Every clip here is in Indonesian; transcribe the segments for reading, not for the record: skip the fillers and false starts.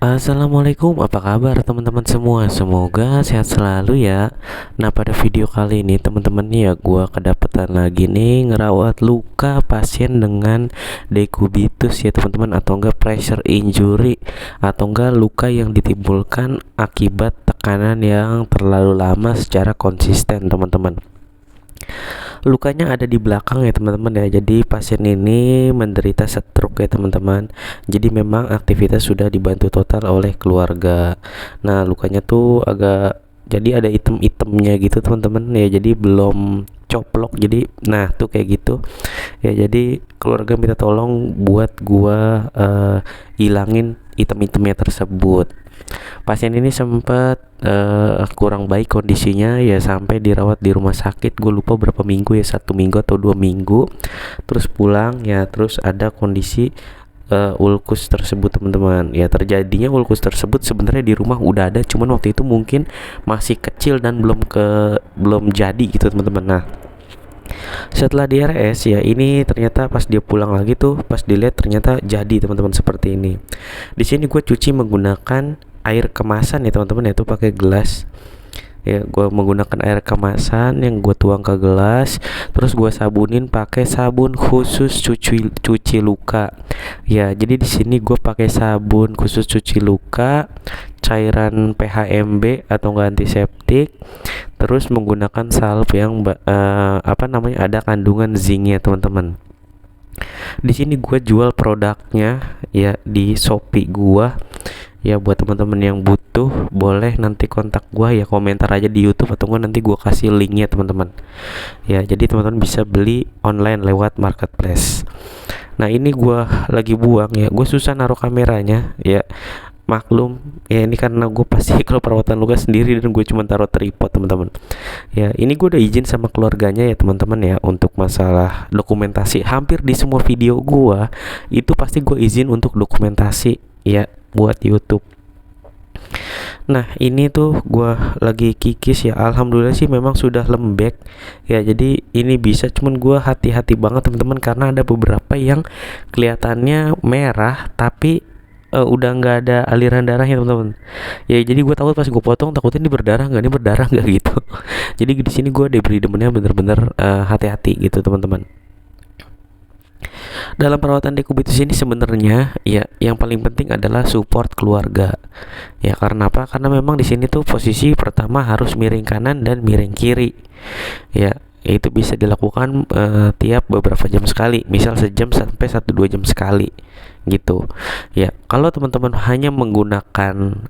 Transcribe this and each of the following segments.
Assalamualaikum, apa kabar teman-teman semua? Semoga sehat selalu ya. Nah, pada video kali ini teman-teman nih ya, gua kedapatan lagi nih ngerawat luka pasien dengan dekubitus ya teman-teman, atau enggak pressure injury, atau enggak luka yang ditimbulkan akibat tekanan yang terlalu lama secara konsisten teman-teman. Lukanya ada di belakang ya teman-teman ya. Jadi pasien ini menderita stroke ya teman-teman. Jadi memang aktivitas sudah dibantu total oleh keluarga. Nah, lukanya tuh agak, jadi ada item-itemnya gitu teman-teman ya. Jadi belum coplok. Jadi nah tuh kayak gitu. Ya, jadi keluarga minta tolong buat gua ilangin item-itemnya tersebut. Pasien ini sempat kurang baik kondisinya ya, sampai dirawat di rumah sakit. Gue lupa berapa minggu ya, 1 minggu atau 2 minggu. Terus pulang ya, terus ada kondisi ulkus tersebut teman-teman. Ya, terjadinya ulkus tersebut sebenarnya di rumah udah ada, cuman waktu itu mungkin masih kecil dan belum jadi gitu teman-teman. Nah, setelah di RS ya, ini ternyata pas dia pulang lagi tuh, pas dilihat ternyata jadi teman-teman seperti ini. Di sini gue cuci menggunakan air kemasan ya teman-teman, yaitu pakai gelas. Ya, gue menggunakan air kemasan yang gue tuang ke gelas, terus gue sabunin pakai sabun khusus cuci luka. Ya, jadi di sini gue pakai sabun khusus cuci luka, cairan PHMB atau enggak antiseptik, terus menggunakan salep yang ada kandungan zincnya teman-teman. Di sini gue jual produknya ya di Shopee gua. Ya, buat teman-teman yang butuh boleh nanti kontak gua ya, komentar aja di YouTube atau gua nanti gua kasih linknya teman-teman. Ya, jadi teman-teman bisa beli online lewat marketplace. Nah, ini gua lagi buang ya, gue susah naruh kameranya ya, maklum ya, ini karena gue pasti kalau perawatan luka sendiri dan gue cuma taruh tripod teman-teman. Ya, ini gue udah izin sama keluarganya ya teman-teman ya, untuk masalah dokumentasi. Hampir di semua video gue itu pasti gue izin untuk dokumentasi ya, buat YouTube. Nah, ini tuh gua lagi kikis ya. Alhamdulillah sih memang sudah lembek. Ya, jadi ini bisa, cuman gua hati-hati banget teman-teman, karena ada beberapa yang kelihatannya merah tapi udah nggak ada aliran darahnya teman-teman. Ya, jadi gue takut pas gue potong, takutnya ini berdarah nggak gitu. Jadi di sini gue diberi demennya bener-bener hati-hati gitu teman-teman. Dalam perawatan dekubitus ini sebenarnya ya, yang paling penting adalah support keluarga. Ya, karena apa? Karena memang di sini tuh posisi pertama harus miring kanan dan miring kiri. Ya, itu bisa dilakukan tiap beberapa jam sekali, misal sejam sampai 1-2 jam sekali gitu. Ya, kalau teman-teman hanya menggunakan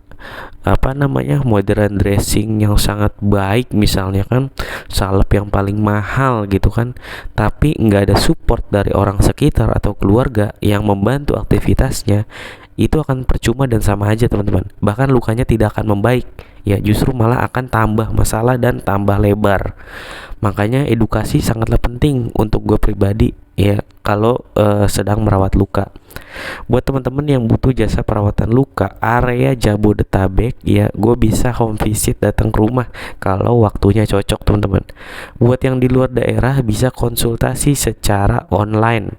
modern dressing yang sangat baik, misalnya kan salep yang paling mahal gitu kan, tapi nggak ada support dari orang sekitar atau keluarga yang membantu aktivitasnya, itu akan percuma dan sama aja teman-teman. Bahkan lukanya tidak akan membaik ya, justru malah akan tambah masalah dan tambah lebar. Makanya edukasi sangatlah penting untuk gue pribadi ya, kalau sedang merawat luka. Buat teman-teman yang butuh jasa perawatan luka area Jabodetabek ya, gue bisa home visit, datang ke rumah kalau waktunya cocok teman-teman. Buat yang di luar daerah bisa konsultasi secara online.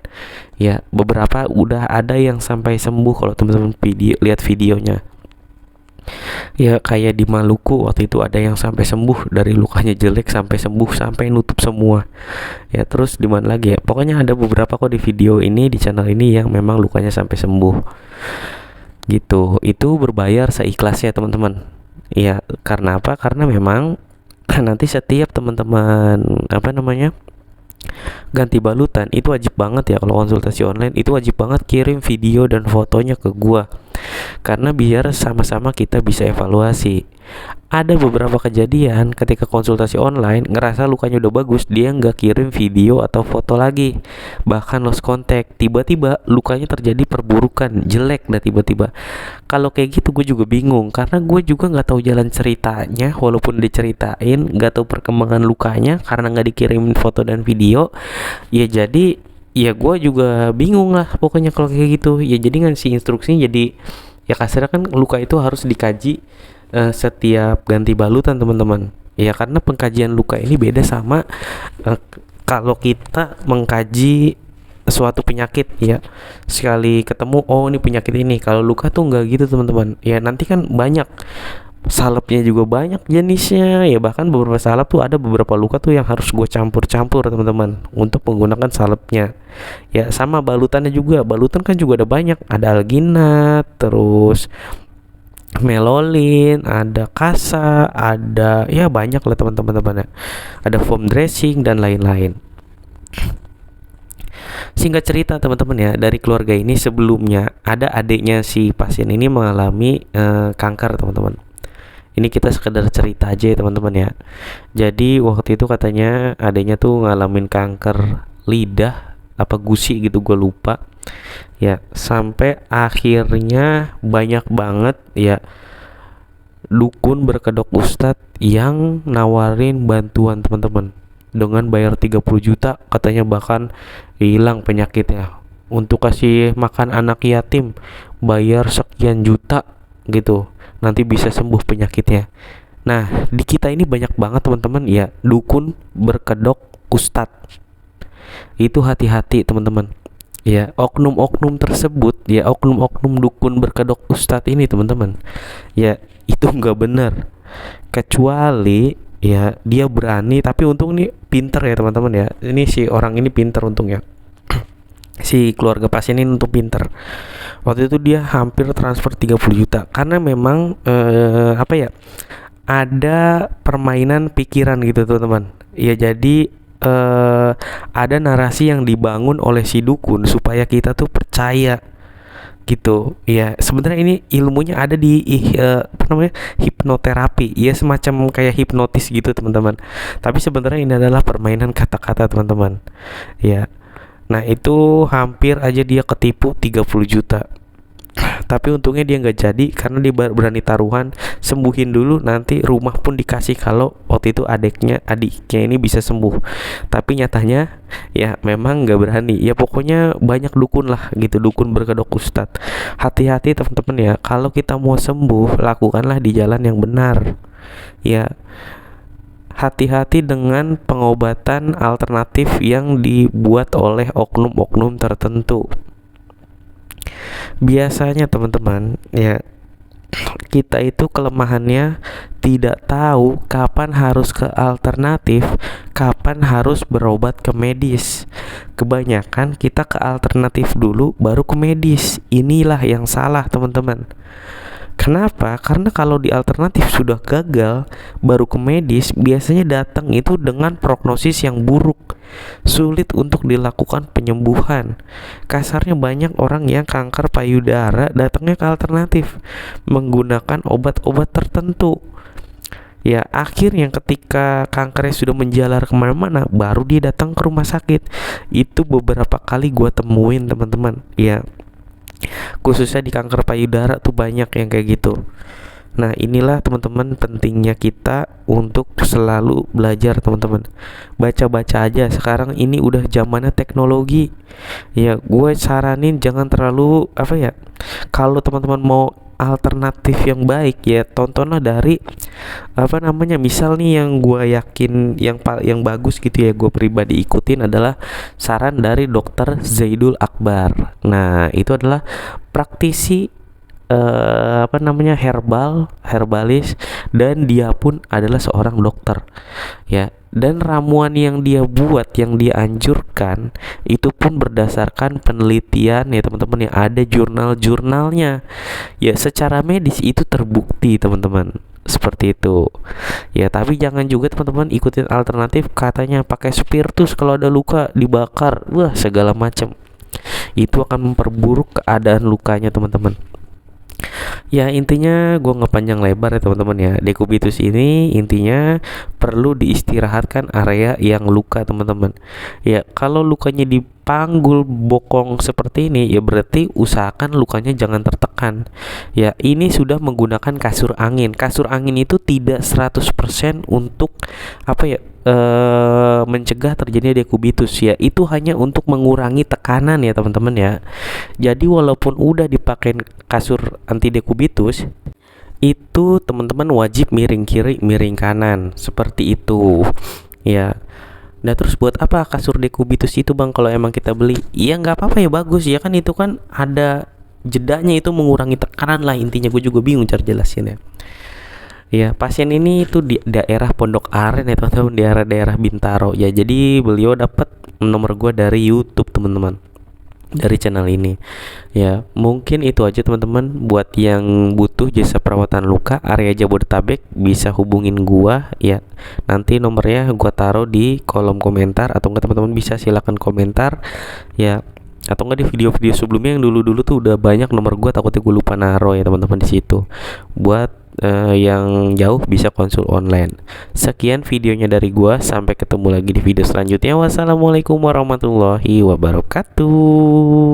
Ya, beberapa udah ada yang sampai sembuh kalau teman-teman lihat videonya. Ya, kayak di Maluku waktu itu ada yang sampai sembuh dari lukanya jelek, sampai sembuh, sampai nutup semua. Ya, terus di mana lagi ya? Pokoknya ada beberapa kok di video ini, di channel ini, yang memang lukanya sampai sembuh. Gitu. Itu berbayar seikhlasnya teman-teman. Ya, karena apa? Karena memang nanti setiap teman-teman ganti balutan itu wajib banget ya, kalau konsultasi online itu wajib banget kirim video dan fotonya ke gua, karena biar sama-sama kita bisa evaluasi. Ada beberapa kejadian ketika konsultasi online ngerasa lukanya udah bagus, dia nggak kirim video atau foto lagi, bahkan lost contact, tiba-tiba lukanya terjadi perburukan, jelek dah tiba-tiba. Kalau kayak gitu gue juga bingung, karena gue juga nggak tahu jalan ceritanya. Walaupun diceritain, nggak tahu perkembangan lukanya karena nggak dikirimin foto dan video. Ya, jadi ya gue juga bingung lah pokoknya kalau kayak gitu. Ya, jadi ngasih instruksinya jadi ya kasarnya kan luka itu harus dikaji setiap ganti balutan teman-teman. Ya, karena pengkajian luka ini beda sama kalau kita mengkaji suatu penyakit ya. Sekali ketemu, oh ini penyakit ini. Kalau luka tuh nggak gitu teman-teman ya, nanti kan banyak salepnya juga, banyak jenisnya ya, bahkan beberapa salep tuh ada beberapa luka tuh yang harus gue campur-campur teman-teman untuk menggunakan salepnya ya. Sama balutannya juga, balutan kan juga ada banyak, ada alginat, terus melolin, ada kasa, ada ya banyak lah teman-teman ya. Ada foam dressing dan lain-lain. Singkat cerita teman-teman ya, dari keluarga ini sebelumnya ada adiknya si pasien ini mengalami kanker teman-teman. Ini kita sekedar cerita aja ya teman-teman ya. Jadi waktu itu katanya adiknya tuh ngalamin kanker lidah apa gusi gitu, gue lupa ya. Sampai akhirnya banyak banget ya dukun berkedok ustadz yang nawarin bantuan teman-teman dengan bayar 30 juta katanya, bahkan hilang penyakitnya. Untuk kasih makan anak yatim bayar sekian juta gitu, nanti bisa sembuh penyakitnya. Nah, di kita ini banyak banget teman-teman ya dukun berkedok ustadz. Itu hati-hati teman-teman ya, oknum-oknum tersebut ya, oknum-oknum dukun berkedok ustadz ini teman-teman ya, itu nggak benar. Kecuali ya dia berani, tapi untung nih pinter ya teman-teman ya, ini si orang ini pinter untung ya, si keluarga pasien ini untung pinter. Waktu itu dia hampir transfer 30 juta karena memang apa ya, ada permainan pikiran gitu teman-teman ya. Jadi ada narasi yang dibangun oleh si dukun supaya kita tuh percaya gitu ya. Sebenarnya ini ilmunya ada di apa namanya, hipnoterapi ya, semacam kayak hipnotis gitu teman-teman. Tapi sebenarnya ini adalah permainan kata-kata teman-teman ya. Nah itu hampir aja dia ketipu 30 juta. Tapi untungnya dia nggak jadi karena dia berani taruhan, sembuhin dulu nanti rumah pun dikasih kalau waktu itu adiknya ini bisa sembuh. Tapi nyatanya ya memang nggak berani ya. Pokoknya banyak dukun lah gitu, dukun berkedok ustadz. Hati-hati teman-teman ya, kalau kita mau sembuh lakukanlah di jalan yang benar ya. Hati-hati dengan pengobatan alternatif yang dibuat oleh oknum-oknum tertentu. Biasanya teman-teman ya, kita itu kelemahannya tidak tahu kapan harus ke alternatif, kapan harus berobat ke medis. Kebanyakan kita ke alternatif dulu baru ke medis. Inilah yang salah teman-teman. Kenapa? Karena kalau di alternatif sudah gagal baru ke medis, biasanya datang itu dengan prognosis yang buruk, sulit untuk dilakukan penyembuhan. Kasarnya banyak orang yang kanker payudara datangnya ke alternatif menggunakan obat-obat tertentu ya. Akhirnya ketika kankernya sudah menjalar kemana-mana baru dia datang ke rumah sakit. Itu beberapa kali gua temuin teman-teman ya, khususnya di kanker payudara tuh banyak yang kayak gitu. Nah inilah teman-teman pentingnya kita untuk selalu belajar teman-teman. Baca-baca aja, sekarang ini udah zamannya teknologi ya. Gue saranin jangan terlalu apa ya, kalau teman-teman mau alternatif yang baik ya tontonlah dari apa namanya, misal nih yang gue yakin yang bagus gitu ya, gue pribadi ikutin adalah saran dari dokter Zaidul Akbar. Nah itu adalah praktisi apa namanya, herbalis, dan dia pun adalah seorang dokter ya. Dan ramuan yang dia buat, yang dia anjurkan itu pun berdasarkan penelitian ya teman-teman, yang ada jurnal-jurnalnya ya. Secara medis itu terbukti teman-teman, seperti itu ya. Tapi jangan juga teman-teman ikutin alternatif, katanya pakai spiritus kalau ada luka dibakar, wah segala macam. Itu akan memperburuk keadaan lukanya teman-teman. Ya intinya gue nggak panjang lebar ya teman-teman ya, dekubitus ini intinya perlu diistirahatkan area yang luka teman-teman ya. Kalau lukanya dipanggul bokong seperti ini ya berarti usahakan lukanya jangan tertekan ya. Ini sudah menggunakan kasur angin. Kasur angin itu tidak 100% untuk apa ya, mencegah terjadinya dekubitus ya. Itu hanya untuk mengurangi tekanan ya teman-teman ya. Jadi walaupun udah dipakai kasur anti dekubitus, itu teman-teman wajib miring kiri miring kanan seperti itu ya. Nah terus buat apa kasur dekubitus itu bang kalau emang kita beli? Iya nggak apa-apa ya, bagus ya kan, itu kan ada jedanya, itu mengurangi tekanan lah intinya. Gue juga bingung cara jelasinnya. Ya, pasien ini itu di daerah Pondok Aren ya teman-teman, daerah-daerah Bintaro. Ya, jadi beliau dapat nomor gue dari YouTube teman-teman, dari channel ini. Ya, mungkin itu aja teman-teman. Buat yang butuh jasa perawatan luka area Jabodetabek bisa hubungin gua ya. Nanti nomornya gua taruh di kolom komentar, atau enggak teman-teman bisa silakan komentar ya. Atau enggak di video-video sebelumnya yang dulu-dulu tuh udah banyak nomor gua, takutnya gue lupa naro ya teman-teman di situ. Buat yang jauh bisa konsul online. Sekian videonya dari gua, sampai ketemu lagi di video selanjutnya. Wassalamualaikum warahmatullahi wabarakatuh.